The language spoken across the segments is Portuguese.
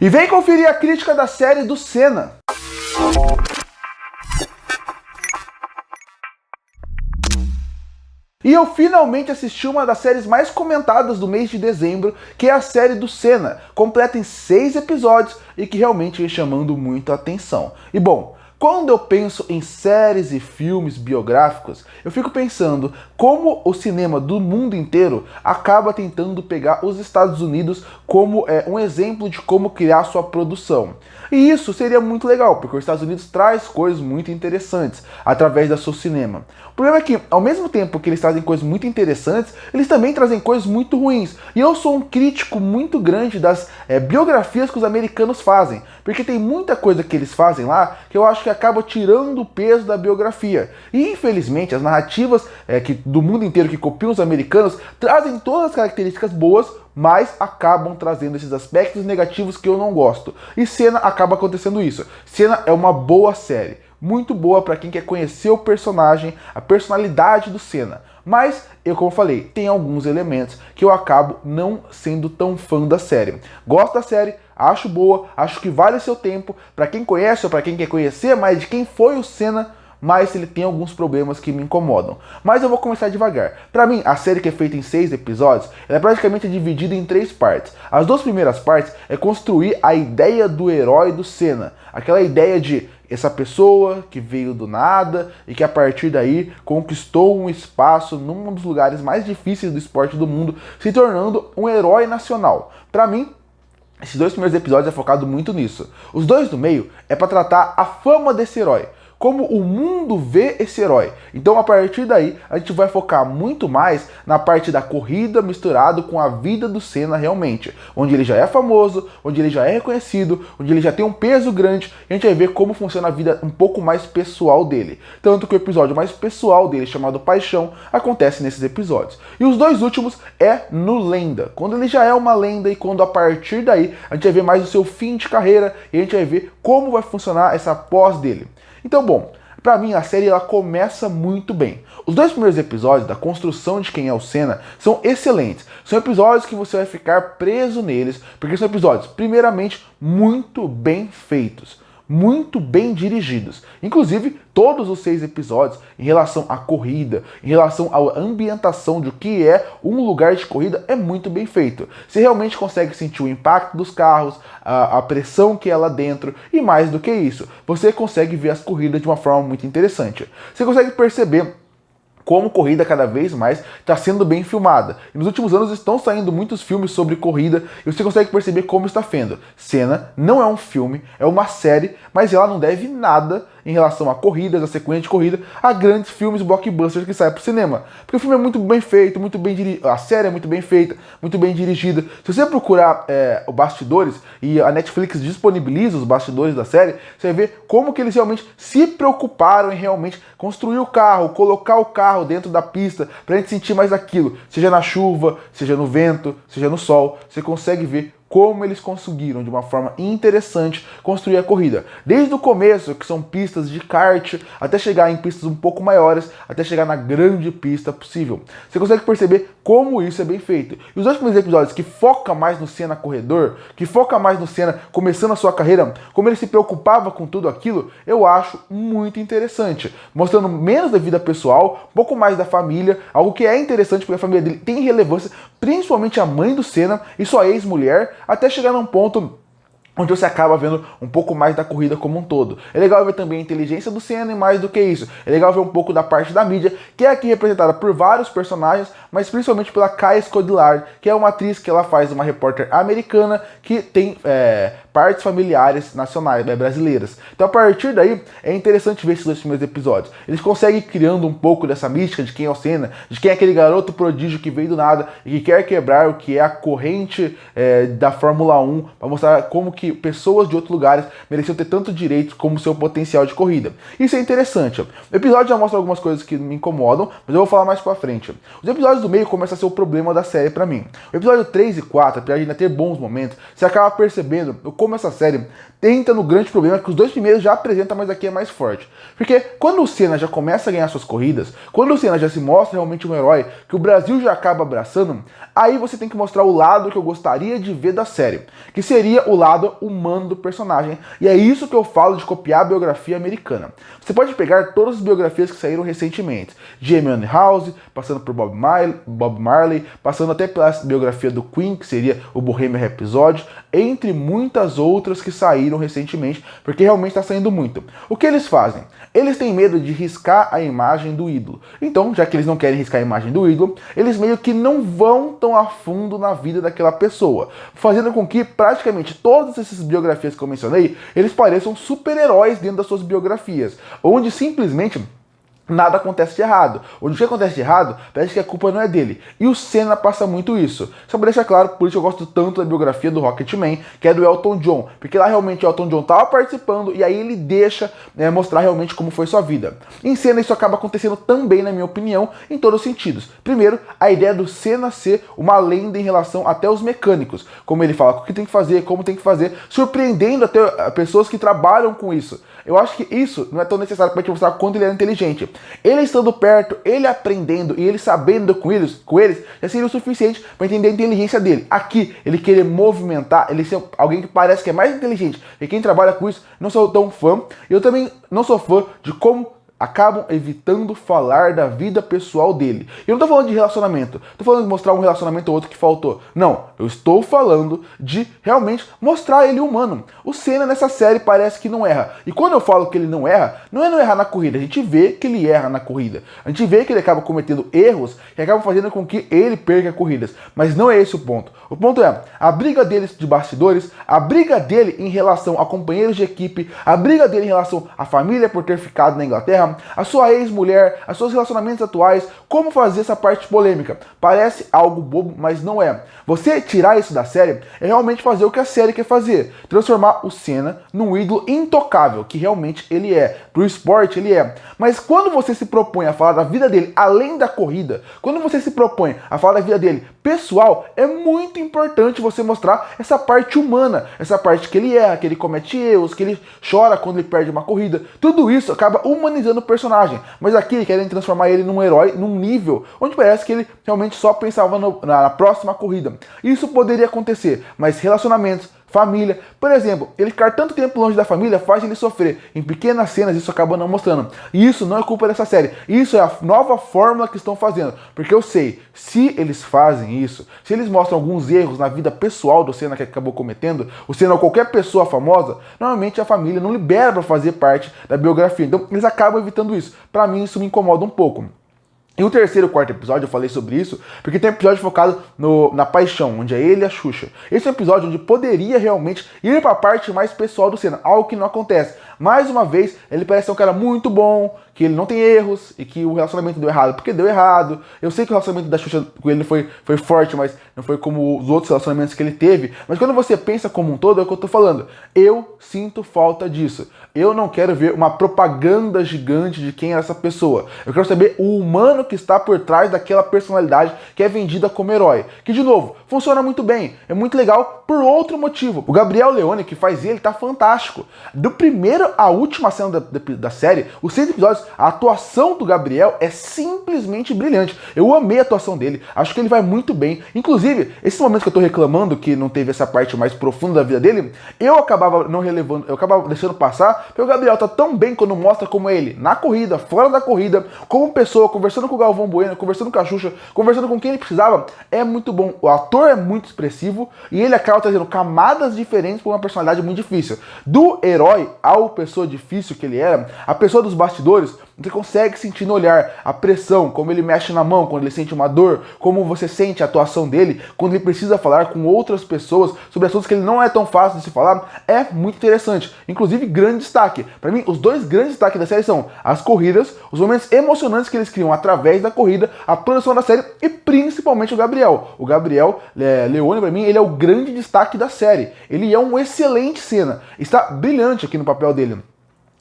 E vem conferir a crítica da série do Senna. E eu finalmente assisti uma das séries mais comentadas do mês de dezembro, que é a série do Senna, completa em 6 episódios e que realmente vem chamando muito a atenção. E bom, quando eu penso em séries e filmes biográficos, eu fico pensando como o cinema do mundo inteiro acaba tentando pegar os Estados Unidos como um exemplo de como criar sua produção. E isso seria muito legal, porque os Estados Unidos traz coisas muito interessantes através do seu cinema. O problema é que, ao mesmo tempo que eles trazem coisas muito interessantes, eles também trazem coisas muito ruins. E eu sou um crítico muito grande das biografias que os americanos fazem, porque tem muita coisa que eles fazem lá que eu acho que acaba tirando o peso da biografia. E infelizmente as narrativas do mundo inteiro que copiam os americanos trazem todas as características boas, mas acabam trazendo esses aspectos negativos que eu não gosto. E Senna acaba acontecendo isso. Senna é uma boa série, muito boa para quem quer conhecer o personagem, a personalidade do Senna. Mas, como falei, tem alguns elementos que eu acabo não sendo tão fã da série. Gosto da série, acho boa, acho que vale seu tempo para quem conhece ou para quem quer conhecer mais de quem foi o Senna, mas ele tem alguns problemas que me incomodam. Mas eu vou começar devagar. Para mim, a série que é feita em 6 episódios, ela é praticamente dividida em 3 partes. As 2 primeiras partes é construir a ideia do herói do Senna. Aquela ideia de essa pessoa que veio do nada e que a partir daí conquistou um espaço num dos lugares mais difíceis do esporte do mundo, se tornando um herói nacional. Para mim, esses 2 primeiros episódios é focado muito nisso. Os 2 do meio é para tratar a fama desse herói, como o mundo vê esse herói. Então, a partir daí, a gente vai focar muito mais na parte da corrida misturado com a vida do Senna realmente, onde ele já é famoso, onde ele já é reconhecido, onde ele já tem um peso grande, e a gente vai ver como funciona a vida um pouco mais pessoal dele. Tanto que o episódio mais pessoal dele, chamado Paixão, acontece nesses episódios. E os 2 últimos é no Lenda, quando ele já é uma lenda e quando a partir daí a gente vai ver mais o seu fim de carreira e a gente vai ver como vai funcionar essa pós dele. Então, bom, pra mim a série ela começa muito bem. Os 2 primeiros episódios da construção de quem é o Senna são excelentes. São episódios que você vai ficar preso neles, porque são episódios, primeiramente, muito bem feitos, muito bem dirigidos. Inclusive, todos os 6 episódios, em relação à corrida, em relação à ambientação de o que é um lugar de corrida, é muito bem feito. Você realmente consegue sentir o impacto dos carros, a pressão que é lá dentro, e mais do que isso, você consegue ver as corridas de uma forma muito interessante. Você consegue perceber como corrida cada vez mais está sendo bem filmada. E nos últimos anos estão saindo muitos filmes sobre corrida e você consegue perceber como está sendo. Senna não é um filme, é uma série, mas ela não deve nada em relação a corridas, a sequência de corrida, a grandes filmes blockbusters que saem pro cinema. Porque o filme é muito bem feito, muito bem dirigido, a série é muito bem feita, muito bem dirigida. Se você procurar os bastidores, e a Netflix disponibiliza os bastidores da série, você vai ver como que eles realmente se preocuparam em realmente construir o carro, colocar o carro dentro da pista, pra gente sentir mais aquilo. Seja na chuva, seja no vento, seja no sol, você consegue ver como eles conseguiram, de uma forma interessante, construir a corrida. Desde o começo, que são pistas de kart, até chegar em pistas um pouco maiores, até chegar na grande pista possível. Você consegue perceber como isso é bem feito. E os 2 primeiros episódios, que foca mais no Senna corredor, que foca mais no Senna começando a sua carreira, como ele se preocupava com tudo aquilo, eu acho muito interessante. Mostrando menos da vida pessoal, um pouco mais da família, algo que é interessante porque a família dele tem relevância, principalmente a mãe do Senna e sua ex-mulher, até chegar num ponto onde você acaba vendo um pouco mais da corrida como um todo. É legal ver também a inteligência do Senna e mais do que isso. É legal ver um pouco da parte da mídia, que é aqui representada por vários personagens, mas principalmente pela Kaya Scodelario, que é uma atriz que ela faz uma repórter americana que tem partes familiares nacionais, brasileiras. Então a partir daí é interessante ver esses 2 primeiros episódios. Eles conseguem ir criando um pouco dessa mística de quem é o Senna, de quem é aquele garoto prodígio que veio do nada e que quer quebrar o que é a corrente da Fórmula 1, para mostrar como que pessoas de outros lugares mereciam ter tanto direito como seu potencial de corrida. Isso é interessante. O episódio já mostra algumas coisas que me incomodam, mas eu vou falar mais pra frente. Os episódios do meio começam a ser o problema da série pra mim. O episódio 3 e 4, apesar de ainda ter bons momentos, você acaba percebendo o como essa série entra no grande problema que os dois primeiros já apresentam, mas aqui é mais forte. Porque quando o Senna já começa a ganhar suas corridas, quando o Senna já se mostra realmente um herói, que o Brasil já acaba abraçando, aí você tem que mostrar o lado que eu gostaria de ver da série, que seria o lado humano do personagem. E é isso que eu falo de copiar a biografia americana. Você pode pegar todas as biografias que saíram recentemente, de Amy House, passando por Bob Marley, passando até pela biografia do Queen, que seria o Bohemian Rhapsody, entre muitas outras que saíram recentemente, porque realmente está saindo muito. O que eles fazem? Eles têm medo de riscar a imagem do ídolo. Então, já que eles não querem riscar a imagem do ídolo, eles meio que não vão tão a fundo na vida daquela pessoa, fazendo com que praticamente todas essas biografias que eu mencionei, eles pareçam super-heróis dentro das suas biografias, onde simplesmente nada acontece de errado. Onde o que acontece de errado, parece que a culpa não é dele. E o Senna passa muito isso. Só pra deixar claro, por isso eu gosto tanto da biografia do Rocketman, que é do Elton John. Porque lá realmente o Elton John tava participando e aí ele deixa mostrar realmente como foi sua vida. Em Senna isso acaba acontecendo também, na minha opinião, em todos os sentidos. Primeiro, a ideia do Senna ser uma lenda em relação até aos mecânicos. Como ele fala, o que tem que fazer, como tem que fazer, surpreendendo até pessoas que trabalham com isso. Eu acho que isso não é tão necessário para te mostrar quanto ele é inteligente. Ele estando perto, ele aprendendo e ele sabendo com eles já seria o suficiente para entender a inteligência dele. Aqui, ele querer movimentar, ele ser alguém que parece que é mais inteligente. E quem trabalha com isso, não sou tão fã. Eu também não sou fã de como acabam evitando falar da vida pessoal dele. Eu não tô falando de relacionamento, tô falando de mostrar um relacionamento ou outro que faltou. Não, eu estou falando de realmente mostrar ele humano. O Senna nessa série parece que não erra. E quando eu falo que ele não erra, não é não errar na corrida, a gente vê que ele erra na corrida. A gente vê que ele acaba cometendo erros que acabam fazendo com que ele perca corridas. Mas não é esse o ponto. O ponto é a briga deles de bastidores, a briga dele em relação a companheiros de equipe, a briga dele em relação à família por ter ficado na Inglaterra, a sua ex-mulher, os seus relacionamentos atuais, como fazer essa parte polêmica. Parece algo bobo, mas não é. Você tirar isso da série é realmente fazer o que a série quer fazer. Transformar o Senna num ídolo intocável, que realmente ele é. Pro esporte ele é. Mas quando você se propõe a falar da vida dele além da corrida, quando você se propõe a falar da vida dele pessoal, é muito importante você mostrar essa parte humana, essa parte que ele erra, que ele comete erros, que ele chora quando ele perde uma corrida. Tudo isso acaba humanizando o personagem. Mas aqui querem transformar ele num herói, num nível onde parece que ele realmente só pensava na próxima corrida. Isso poderia acontecer, mas relacionamentos, família, por exemplo, ele ficar tanto tempo longe da família faz ele sofrer. Em pequenas cenas isso acaba não mostrando. E isso não é culpa dessa série. Isso é a nova fórmula que estão fazendo. Porque eu sei, se eles fazem isso, se eles mostram alguns erros na vida pessoal do Senna que acabou cometendo, o Senna ou qualquer pessoa famosa, normalmente a família não libera para fazer parte da biografia. Então eles acabam evitando isso. Para mim isso me incomoda um pouco. E o terceiro e quarto episódio eu falei sobre isso, porque tem um episódio focado na paixão, onde é ele e a Xuxa. Esse é um episódio onde poderia realmente ir para a parte mais pessoal do Senna, algo que não acontece. Mais uma vez, ele parece ser um cara muito bom, que ele não tem erros e que o relacionamento deu errado porque deu errado. Eu sei que o relacionamento da Xuxa com ele foi forte, mas não foi como os outros relacionamentos que ele teve. Mas quando você pensa como um todo, é o que eu tô falando. Eu sinto falta disso. Eu não quero ver uma propaganda gigante de quem é essa pessoa. Eu quero saber o humano que está por trás daquela personalidade que é vendida como herói. Que, de novo, funciona muito bem. É muito legal por outro motivo. O Gabriel Leone, que faz ele, tá fantástico. Do primeiro à última cena da série, os 6 episódios, a atuação do Gabriel é simplesmente brilhante. Eu amei a atuação dele. Acho que ele vai muito bem. Inclusive, esses momentos que eu tô reclamando que não teve essa parte mais profunda da vida dele, eu acabava não relevando, eu acabava deixando passar, porque o Gabriel tá tão bem quando mostra como é ele na corrida, fora da corrida, como pessoa, conversando com o Galvão Bueno, conversando com a Xuxa, conversando com quem ele precisava. É muito bom. O ator é muito expressivo e ele acaba trazendo camadas diferentes para uma personalidade muito difícil. Do herói ao pessoa difícil que ele era, a pessoa dos bastidores, você consegue sentir no olhar a pressão, como ele mexe na mão quando ele sente uma dor, como você sente a atuação dele quando ele precisa falar com outras pessoas sobre assuntos que ele não é tão fácil de se falar. É muito interessante. Inclusive, grande destaque. Para mim, os dois grandes destaques da série são as corridas, os momentos emocionantes que eles criam através da corrida, a produção da série e principalmente o Gabriel. O Gabriel Leone, para mim, ele é o grande destaque da série. Ele é um excelente Senna. Está brilhante aqui no papel dele.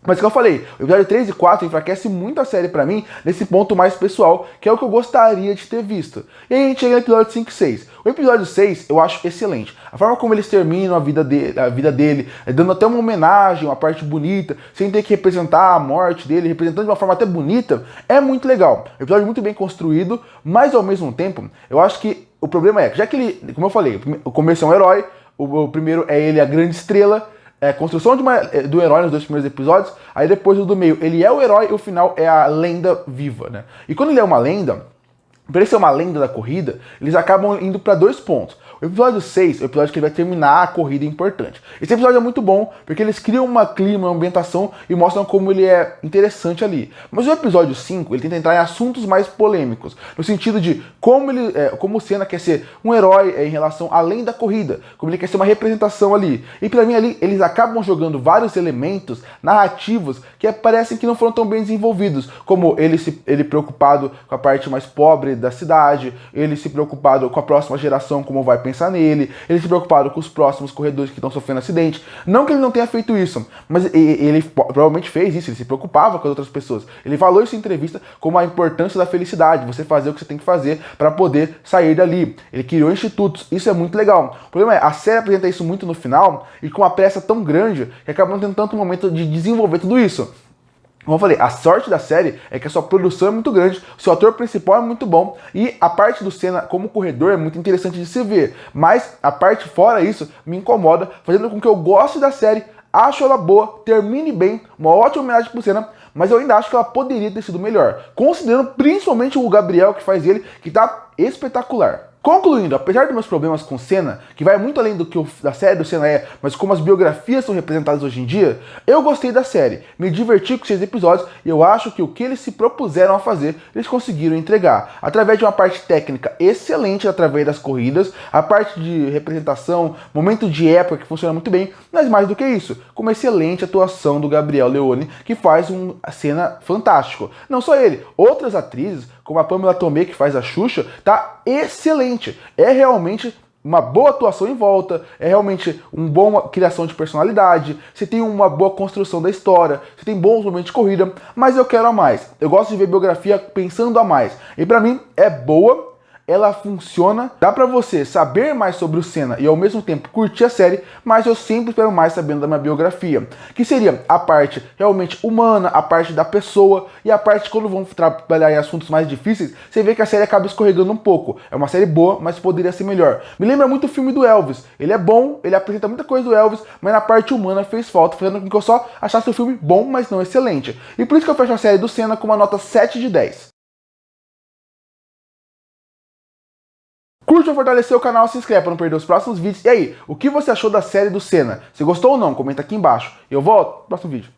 Mas como eu falei, o episódio 3 e 4 enfraquece muito a série pra mim nesse ponto mais pessoal, que é o que eu gostaria de ter visto. E aí a gente chega no episódio 5 e 6. O episódio 6 eu acho excelente. A forma como eles terminam a vida dele, dando até uma homenagem, uma parte bonita, sem ter que representar a morte dele, representando de uma forma até bonita, é muito legal. O episódio muito bem construído, mas ao mesmo tempo, eu acho que o problema é, já que ele, como eu falei, o começo é um herói, o primeiro é ele a grande estrela, construção do herói nos 2 primeiros episódios, aí depois o do meio, ele é o herói e o final é a lenda viva, né? E quando ele é uma lenda, pra ele ser uma lenda da corrida, eles acabam indo para 2 pontos. O episódio 6 é o episódio que ele vai terminar a corrida importante. Esse episódio é muito bom, porque eles criam uma clima, uma ambientação e mostram como ele é interessante ali. Mas o episódio 5, ele tenta entrar em assuntos mais polêmicos, no sentido de como o Senna quer ser um herói em relação além da corrida, como ele quer ser uma representação ali. E pra mim ali, eles acabam jogando vários elementos narrativos que parecem que não foram tão bem desenvolvidos, como ele preocupado com a parte mais pobre da cidade, ele se preocupado com a próxima geração, como vai pensar nele, ele se preocupado com os próximos corredores que estão sofrendo acidente. Não que ele não tenha feito isso, mas ele provavelmente fez isso, ele se preocupava com as outras pessoas. Ele falou isso em entrevista como a importância da felicidade, você fazer o que você tem que fazer para poder sair dali. Ele criou institutos, isso é muito legal. O problema é, a série apresenta isso muito no final e com uma pressa tão grande que acaba não tendo tanto momento de desenvolver tudo isso. Como eu falei, a sorte da série é que a sua produção é muito grande, o seu ator principal é muito bom e a parte do Senna como corredor é muito interessante de se ver. Mas a parte fora isso me incomoda, fazendo com que eu goste da série, acho ela boa, termine bem, uma ótima homenagem pro Senna, mas eu ainda acho que ela poderia ter sido melhor, considerando principalmente o Gabriel que faz ele, que tá espetacular. Concluindo, apesar dos meus problemas com Senna, que vai muito além do que da série do Senna é, mas como as biografias são representadas hoje em dia, eu gostei da série, me diverti com 6 episódios e eu acho que o que eles se propuseram a fazer, eles conseguiram entregar. Através de uma parte técnica excelente através das corridas, a parte de representação, momento de época que funciona muito bem, mas mais do que isso, com uma excelente atuação do Gabriel Leone, que faz um Senna fantástico. Não só ele, outras atrizes, como a Pamela Tomé, que faz a Xuxa, tá excelente. É realmente uma boa atuação em volta, é realmente uma boa criação de personalidade, você tem uma boa construção da história, você tem bons momentos de corrida, mas eu quero a mais. Eu gosto de ver biografia pensando a mais. E pra mim é boa, ela funciona, dá pra você saber mais sobre o Senna e ao mesmo tempo curtir a série, mas eu sempre espero mais sabendo da minha biografia, que seria a parte realmente humana, a parte da pessoa e a parte quando vão trabalhar em assuntos mais difíceis, você vê que a série acaba escorregando um pouco. É uma série boa, mas poderia ser melhor. Me lembra muito o filme do Elvis, ele é bom, ele apresenta muita coisa do Elvis, mas na parte humana fez falta, fazendo com que eu só achasse o filme bom, mas não excelente. E por isso que eu fecho a série do Senna com uma nota 7 de 10. Curte ou fortalecer o canal, se inscreve para não perder os próximos vídeos. E aí, o que você achou da série do Senna? Se gostou ou não, comenta aqui embaixo. Eu volto no próximo vídeo.